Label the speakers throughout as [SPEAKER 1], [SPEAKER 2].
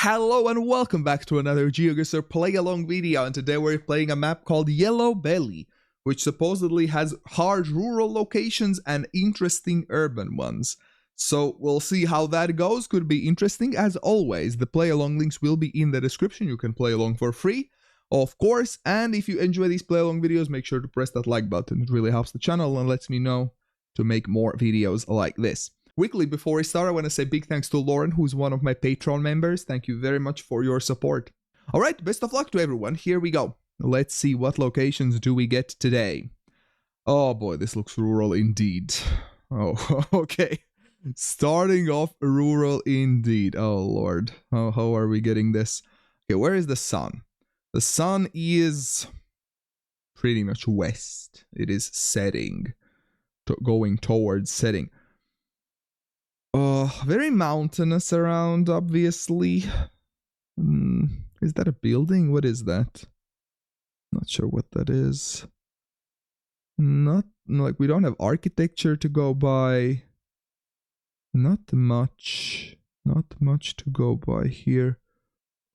[SPEAKER 1] Hello and welcome back to another GeoGuessr play-along video, and today we're playing a map called Yellow Belly, which supposedly has hard rural locations and interesting urban ones. So we'll see how that goes. Could be interesting. As always, the play-along links will be in the description. You can play along for free, of course, and if you enjoy these play-along videos, make sure to press that like button. It really helps the channel and lets me know to make more videos like this. Quickly, before I start, I want to say big thanks to Lauren, who's one of my Patreon members. Thank you very much for your support. Alright, best of luck to everyone. Here we go. Let's see what locations do we get today. Oh boy, this looks rural indeed. Oh, okay. Starting off rural indeed. Oh lord. How are we getting this? Okay, where is the sun? The sun is pretty much west. It is setting. Going towards setting. Very mountainous around, obviously. Is that a building? What is that? Not sure what that is. Not like we don't have architecture to go by. Not much to go by here.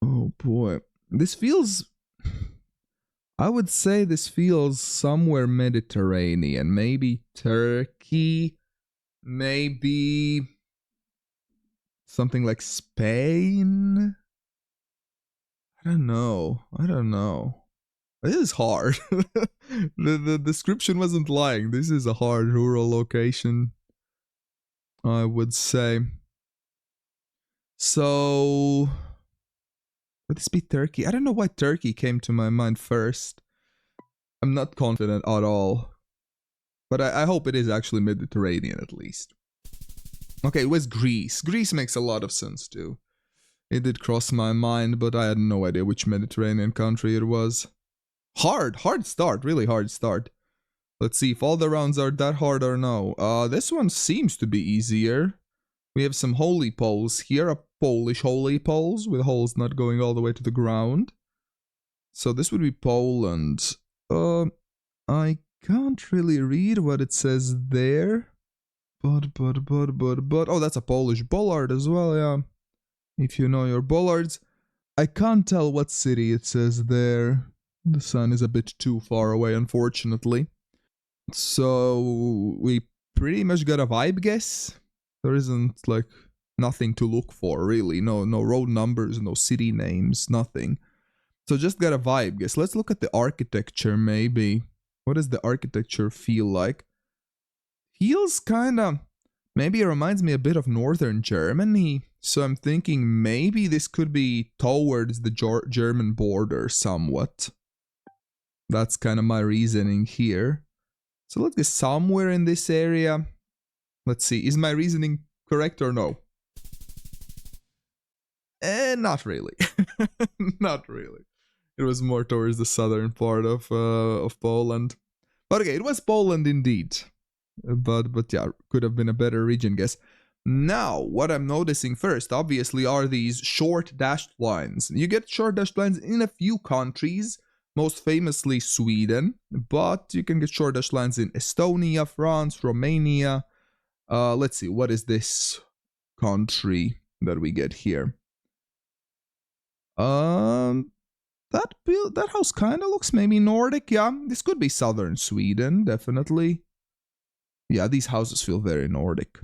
[SPEAKER 1] Oh boy. This feels, I would say this feels somewhere Mediterranean. Maybe Turkey. Maybe something like Spain? I don't know. This is hard. the description wasn't lying. This is a hard rural location, I would say. So, would this be Turkey? I don't know why Turkey came to my mind first. I'm not confident at all. But I hope it is actually Mediterranean at least. Okay, it was Greece. Greece makes a lot of sense too. It did cross my mind, but I had no idea which Mediterranean country it was. Hard start, really hard start. Let's see if all the rounds are that hard or no. This one seems to be easier. We have some holy poles here, a Polish holy poles with holes not going all the way to the ground. So this would be Poland. I can't really read what it says there. But, oh, that's a Polish bollard as well, yeah. If you know your bollards. I can't tell what city it says there. The sun is a bit too far away, unfortunately. So, we pretty much got a vibe guess. There isn't, like, nothing to look for, really. No road numbers, no city names, nothing. So, just got a vibe guess. Let's look at the architecture, maybe. What does the architecture feel like? Feels kinda, maybe it reminds me a bit of northern Germany, so I'm thinking maybe this could be towards the German border somewhat. That's kind of my reasoning here. So let's get somewhere in this area. Let's see, is my reasoning correct or no? Not really. Not really. It was more towards the southern part of Poland. But okay, it was Poland indeed. But yeah, could have been a better region guess. Now, what I'm noticing first, obviously, are these short dashed lines. You get short dashed lines in a few countries, most famously Sweden, but you can get short dashed lines in Estonia, France, Romania. Let's see, what is this country that we get here? That house kind of looks maybe Nordic, yeah. This could be southern Sweden, definitely. Yeah, these houses feel very Nordic.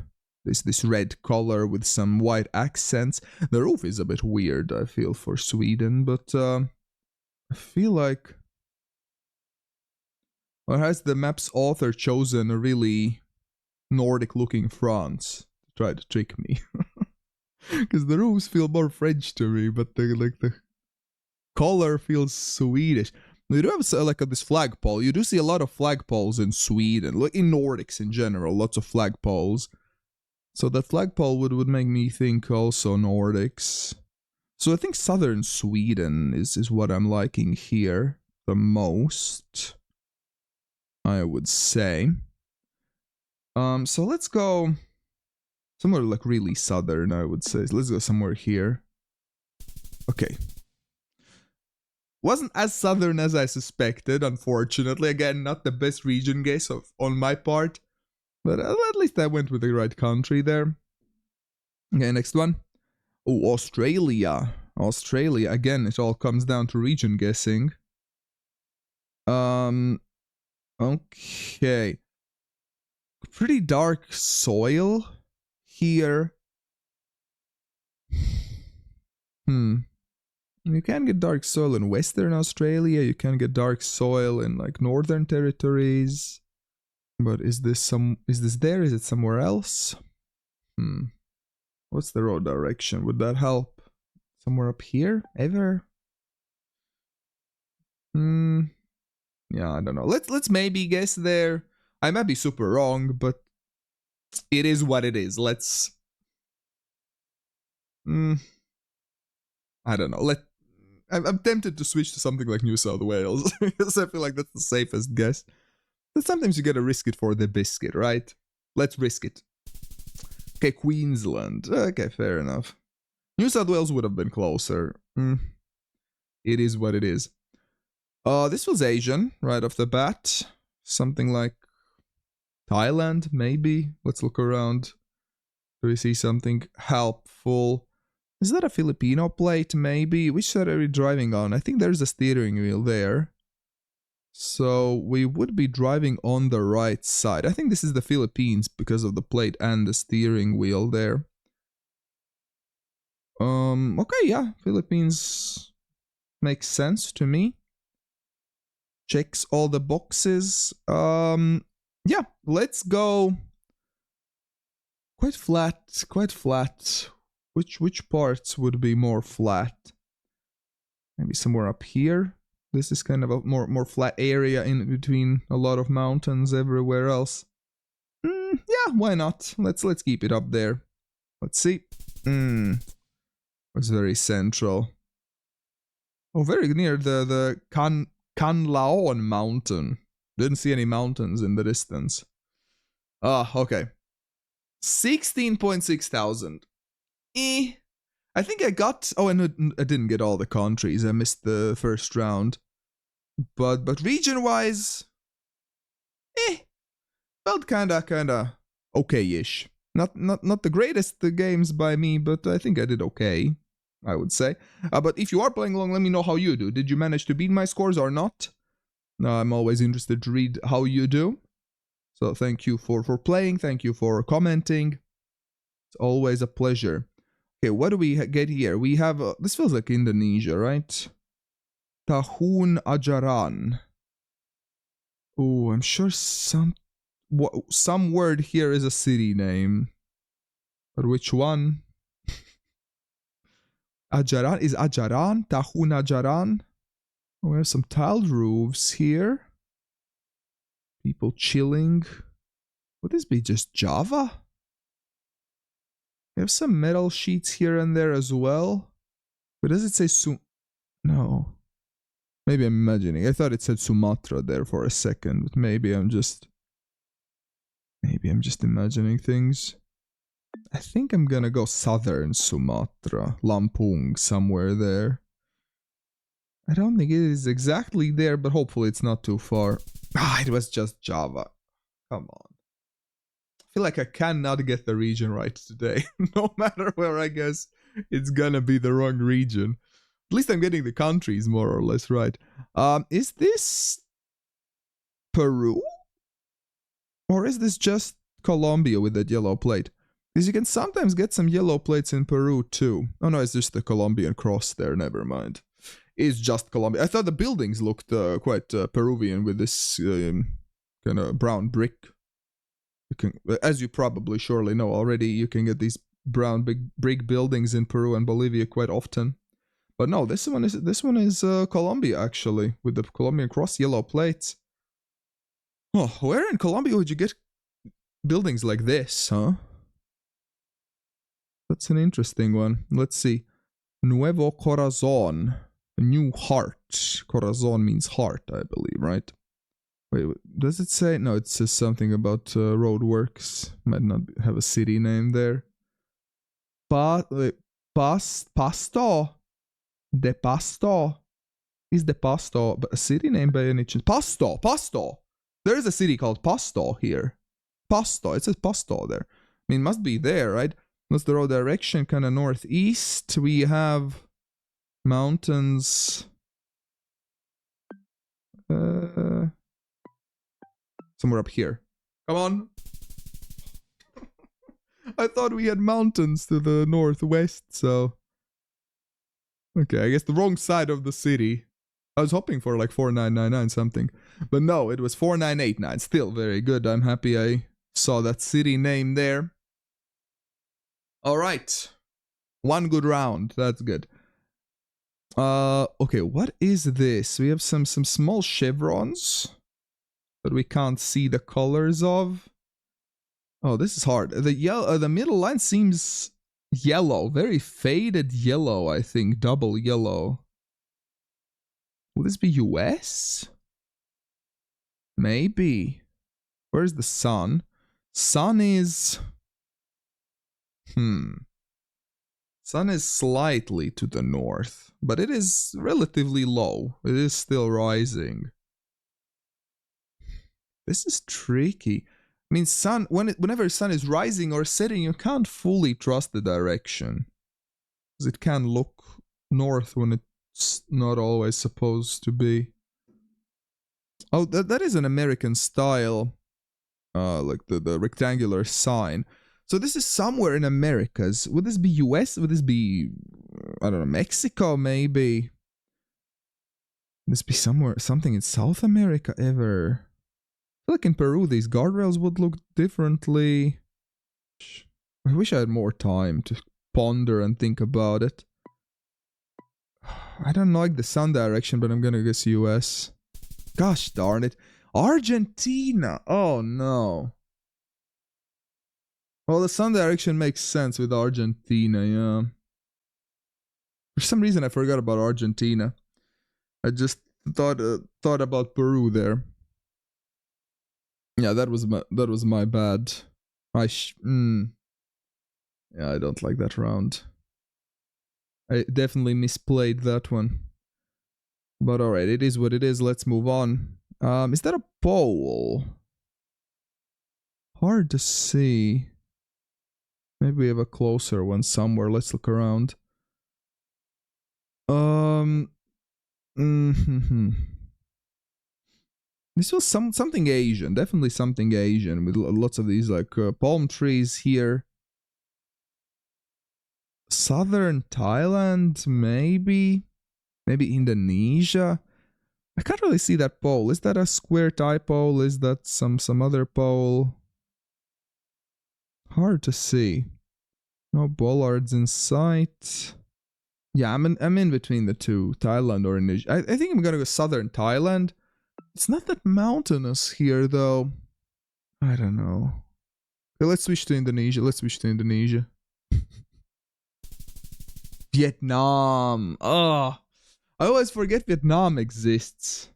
[SPEAKER 1] This red color with some white accents. The roof is a bit weird, I feel, for Sweden, but I feel like... Or has the map's author chosen a really Nordic-looking France to try to trick me? Because the roofs feel more French to me, but the color feels Swedish. We do have like this flagpole. You do see a lot of flagpoles in Sweden, like in Nordics in general, lots of flagpoles. So that flagpole would make me think also Nordics. So I think southern Sweden is what I'm liking here the most, I would say. So let's go somewhere like really southern, I would say. So let's go somewhere here. Okay. Wasn't as southern as I suspected, unfortunately. Again, not the best region guess on my part. But at least I went with the right country there. Okay, next one. Oh, Australia. Australia. Again, it all comes down to region guessing. Okay. Pretty dark soil here. You can get dark soil in Western Australia. You can get dark soil in like Northern Territories. But is this there? Is it somewhere else? What's the road direction? Would that help? Somewhere up here? Ever? Yeah, I don't know. Let's maybe guess there. I might be super wrong, but it is what it is. Let's I don't know. I'm tempted to switch to something like New South Wales because I feel like that's the safest guess. But sometimes you gotta risk it for the biscuit, right? Let's risk it. Okay, Queensland. Okay, fair enough. New South Wales would have been closer. It is what it is. This was Asian right off the bat. Something like Thailand, maybe. Let's look around. Do we see something helpful? Is that a Filipino plate, maybe? Which side are we driving on? I think there's a steering wheel there. So we would be driving on the right side. I think this is the Philippines because of the plate and the steering wheel there. Okay, yeah, Philippines makes sense to me. Checks all the boxes. Yeah, let's go. Quite flat. Which parts would be more flat? Maybe somewhere up here. This is kind of a more flat area in between a lot of mountains everywhere else. Yeah, why not? Let's keep it up there. Let's see. It's very central. Oh, very near the Canlaon mountain. Didn't see any mountains in the distance. Okay. 16.6 thousand. I think I got... Oh, and I didn't get all the countries. I missed the first round. But region-wise... Felt kinda okay-ish. Not the greatest games by me, but I think I did okay, I would say. But if you are playing along, let me know how you do. Did you manage to beat my scores or not? I'm always interested to read how you do. So thank you for playing. Thank you for commenting. It's always a pleasure. Okay, what do we get here? We have... this feels like Indonesia, right? Tahun Ajaran. Oh, I'm sure some word here is a city name. But which one? Ajaran? Is Ajaran? Tahun Ajaran? Oh, we have some tiled roofs here. People chilling. Would this be just Java? We have some metal sheets here and there as well. But does it say No. Maybe I'm imagining. I thought it said Sumatra there for a second, but maybe I'm just imagining things. I think I'm gonna go southern Sumatra, Lampung, somewhere there. I don't think it is exactly there, but hopefully it's not too far. It was just Java. Come on. I feel like I cannot get the region right today. No matter where I guess, it's gonna be the wrong region. At least I'm getting the countries more or less right. Is this Peru? Or is this just Colombia with that yellow plate? Because you can sometimes get some yellow plates in Peru too. Oh no, it's just the Colombian cross there, never mind. It's just Colombia. I thought the buildings looked quite Peruvian with this kind of brown brick. As you probably surely know already, you can get these brown big brick buildings in Peru and Bolivia quite often. But no, this one is Colombia actually, with the Colombian cross yellow plates. Oh, where in Colombia would you get buildings like this, huh? That's an interesting one. Let's see. Nuevo Corazon. A new heart. Corazon means heart, I believe, right? Wait, does it say? No, it says something about roadworks. Might not have a city name there. Pasto. De Pasto. Is the Pasto a city name by any chance? Pasto. There is a city called Pasto here. Pasto. It says Pasto there. I mean, it must be there, right? What's the road direction? Kind of northeast. We have Mountains. Somewhere up here. Come on. I thought we had mountains to the northwest, so... Okay, I guess the wrong side of the city. I was hoping for like 4999 something. But no, it was 4989. Still very good. I'm happy I saw that city name there. Alright. One good round. That's good. Okay, what is this? We have some small chevrons that we can't see the colors of. Oh, this is hard. The middle line seems yellow, very faded yellow, I think, double yellow. Would this be US? Maybe. Where's the sun? Sun is... Sun is slightly to the north, but it is relatively low. It is still rising. This is tricky. I mean, sun, whenever sun is rising or setting, you can't fully trust the direction. Because it can look north when it's not always supposed to be. Oh, that is an American style, like the rectangular sign. So this is somewhere in Americas. Would this be US? Would this be, I don't know, Mexico maybe? Would this be something in South America ever? I feel like in Peru these guardrails would look differently. I wish I had more time to ponder and think about it. I don't like the sun direction, but I'm gonna guess US. Gosh darn it. Argentina! Oh no. Well, the sun direction makes sense with Argentina, yeah. For some reason I forgot about Argentina. I just thought about Peru there. Yeah, that was my bad. Yeah, I don't like that round. I definitely misplayed that one. But alright, it is what it is. Let's move on. Is that a pole? Hard to see. Maybe we have a closer one somewhere. Let's look around. This was something Asian. Definitely something Asian with lots of these like palm trees here. Southern Thailand, maybe? Maybe Indonesia? I can't really see that pole. Is that a square type pole? Is that some other pole? Hard to see. No bollards in sight. Yeah, I'm in between the two, Thailand or Indonesia. I think I'm gonna go southern Thailand. It's not that mountainous here though. I don't know. Okay, let's switch to Indonesia. Vietnam. Oh, I always forget Vietnam exists.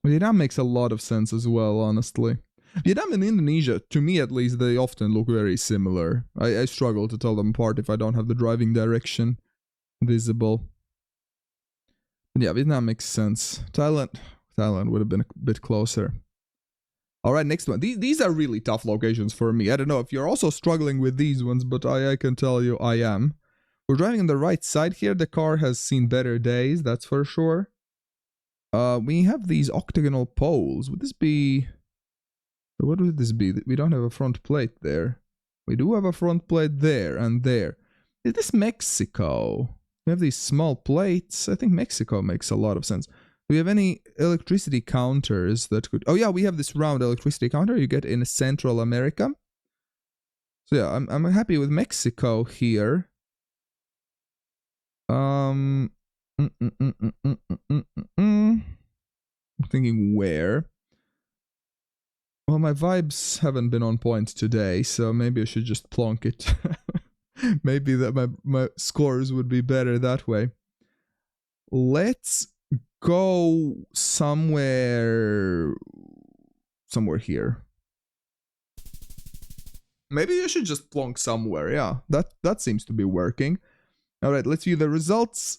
[SPEAKER 1] Vietnam makes a lot of sense as well, honestly. Vietnam and Indonesia, to me at least, they often look very similar. I struggle to tell them apart if I don't have the driving direction visible. But yeah, Vietnam makes sense. Thailand would have been a bit closer. Alright, next one. These are really tough locations for me. I don't know if you're also struggling with these ones, but I can tell you I am. We're driving on the right side here. The car has seen better days, that's for sure. We have these octagonal poles. Would this be... What would this be? We don't have a front plate there. We do have a front plate there and there. Is this Mexico? We have these small plates. I think Mexico makes a lot of sense. Do we have any electricity counters that could... Oh yeah, we have this round electricity counter you get in Central America. So yeah, I'm happy with Mexico here. I'm thinking where? Well, my vibes haven't been on point today, so maybe I should just plonk it. Maybe that my scores would be better that way. Let's go somewhere here. Maybe you should just plonk somewhere. Yeah, that seems to be working. All right, let's view the results.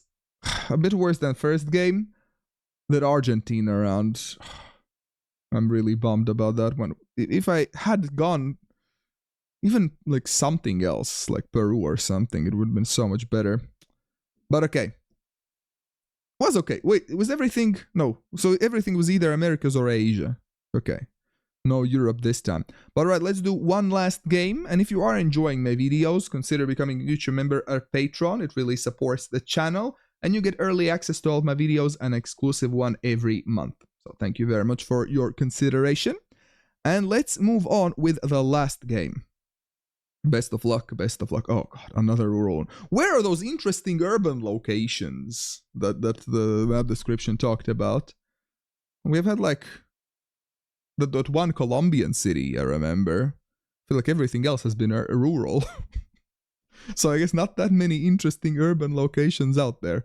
[SPEAKER 1] A bit worse than first game. That Argentina round. I'm really bummed about that one. If I had gone even like something else, like Peru or something, it would have been so much better. But okay. Was okay. Wait, was everything? No. So everything was either Americas or Asia. Okay. No Europe this time. But alright, let's do one last game. And if you are enjoying my videos, consider becoming a YouTube member or Patreon. It really supports the channel. And you get early access to all of my videos and exclusive one every month. So thank you very much for your consideration. And let's move on with the last game. Best of luck, best of luck. Oh god, another rural one. Where are those interesting urban locations that the map description talked about? We've had like that one Colombian city, I remember. I feel like everything else has been rural. So I guess not that many interesting urban locations out there.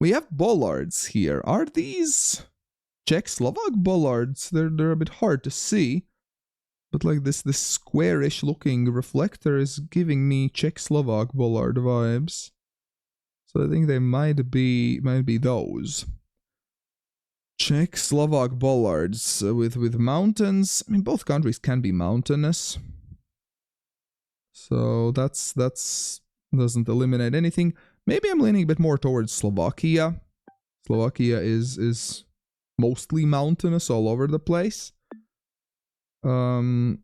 [SPEAKER 1] We have bollards here. Are these Czech-Slovak bollards? They're a bit hard to see. But like this squarish looking reflector is giving me Czech-Slovak bollard vibes. So I think they might be those. Czech-Slovak bollards with mountains. I mean, both countries can be mountainous. So that's doesn't eliminate anything. Maybe I'm leaning a bit more towards Slovakia. Slovakia is mostly mountainous all over the place. Yeah,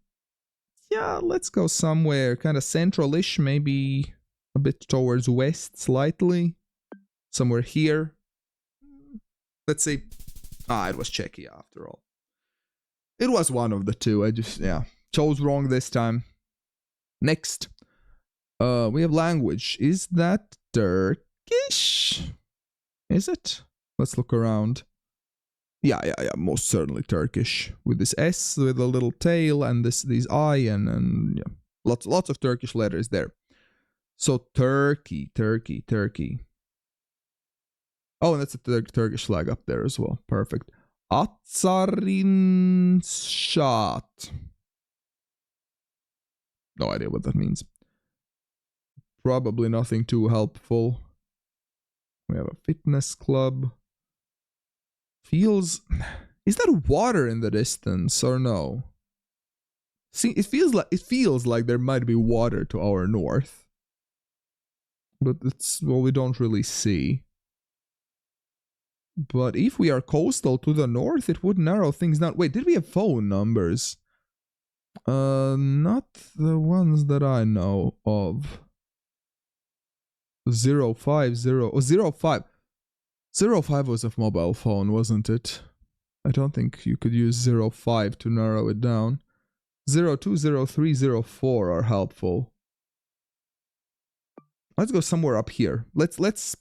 [SPEAKER 1] let's go somewhere kind of central-ish, maybe a bit towards west slightly. Somewhere here. Let's say, it was Czechia after all. It was one of the two. I just, chose wrong this time. Next. We have language. Is that Turkish? Is it? Let's look around. Yeah, most certainly Turkish. With this S with a little tail and these I and yeah. Lots of Turkish letters there. So Turkey. Oh, and that's a Turkish flag up there as well. Perfect. Atsarinşaat. No idea what that means. Probably nothing too helpful. We have a fitness club. Feels... Is that water in the distance or no? See, it feels like there might be water to our north. But it's, well, we don't really see. But if we are coastal to the north, it would narrow things down. Wait, did we have phone numbers? Not the ones that I know of. 050 or 05. 05 was a mobile phone, wasn't it? I don't think you could use 05 to narrow it down. 02, 03, 04 are helpful. Let's go somewhere up here. Let's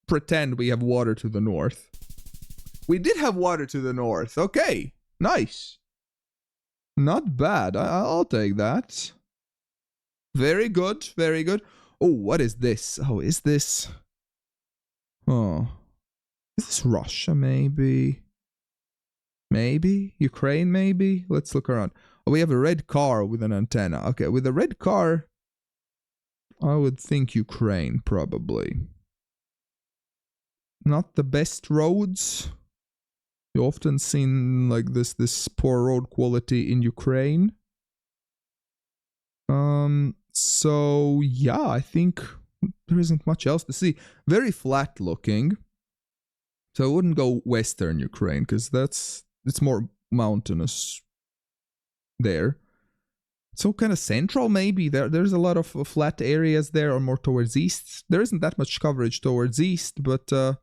[SPEAKER 1] pretend we have water to the north. We did have water to the north. Okay, nice. Not bad. I'll take that. Very good, very good. Oh, what is this? Oh, is this... Oh. Is this Russia, maybe? Maybe? Ukraine, maybe? Let's look around. Oh, we have a red car with an antenna. Okay, with a red car, I would think Ukraine, probably. Not the best roads. You often seen like this poor road quality in Ukraine. So yeah, I think there isn't much else to see. Very flat looking. So I wouldn't go western Ukraine because it's more mountainous there. So kind of central maybe. There's a lot of flat areas there or more towards east. There isn't that much coverage towards east, but I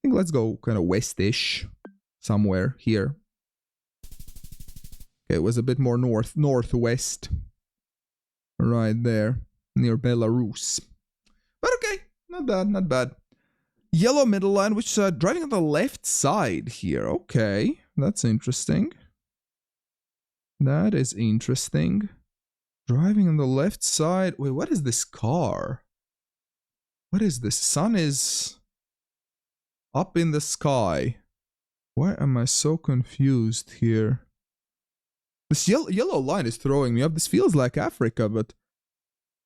[SPEAKER 1] think let's go kind of westish somewhere here. Okay, it was a bit more northwest. Right there, near Belarus. But okay, not bad, not bad. Yellow middle line, which driving on the left side here. Okay, that's interesting. That is interesting. Driving on the left side. Wait, what is this car? What is this? Sun is up in the sky. Why am I so confused here? This yellow line is throwing me up. This feels like Africa, but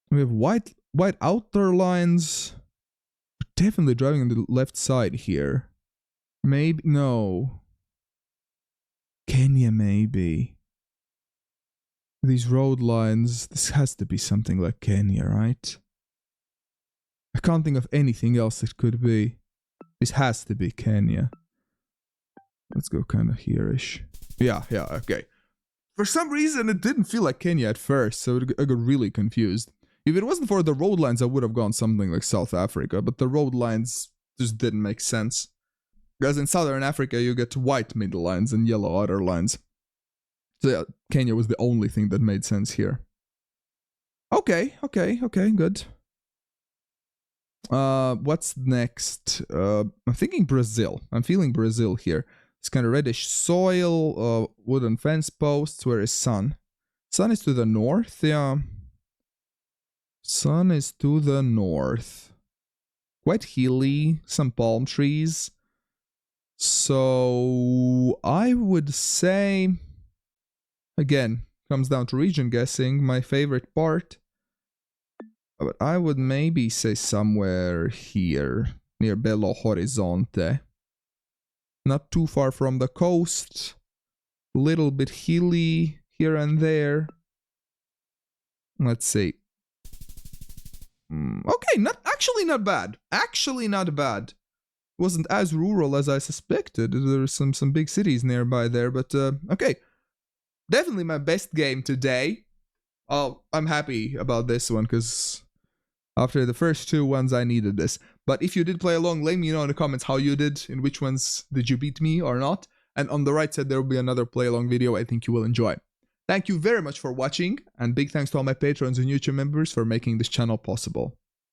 [SPEAKER 1] we have white outer lines. We're definitely driving on the left side here. Maybe, no. Kenya, maybe. These road lines, this has to be something like Kenya, right? I can't think of anything else it could be. This has to be Kenya. Let's go kind of here-ish. Yeah, okay. For some reason, it didn't feel like Kenya at first, so I got really confused. If it wasn't for the road lines, I would have gone something like South Africa, but the road lines just didn't make sense. Because in Southern Africa, you get white middle lines and yellow other lines. So yeah, Kenya was the only thing that made sense here. Okay, good. What's next? I'm thinking Brazil. I'm feeling Brazil here. It's kind of reddish soil, wooden fence posts. Where is sun? Sun is to the north, yeah. Sun is to the north. Quite hilly, some palm trees. So I would say, again, comes down to region guessing, my favorite part. But I would maybe say somewhere here, near Belo Horizonte. Not too far from the coast. Little bit hilly here and there. Let's see. Okay, not bad. Actually not bad. Wasn't as rural as I suspected. There are some big cities nearby there, but okay. Definitely my best game today. Oh, I'm happy about this one because after the first two ones I needed this. But if you did play along, let me know in the comments how you did, in which ones did you beat me or not. And on the right side there will be another play along video I think you will enjoy. Thank you very much for watching, and big thanks to all my patrons and YouTube members for making this channel possible.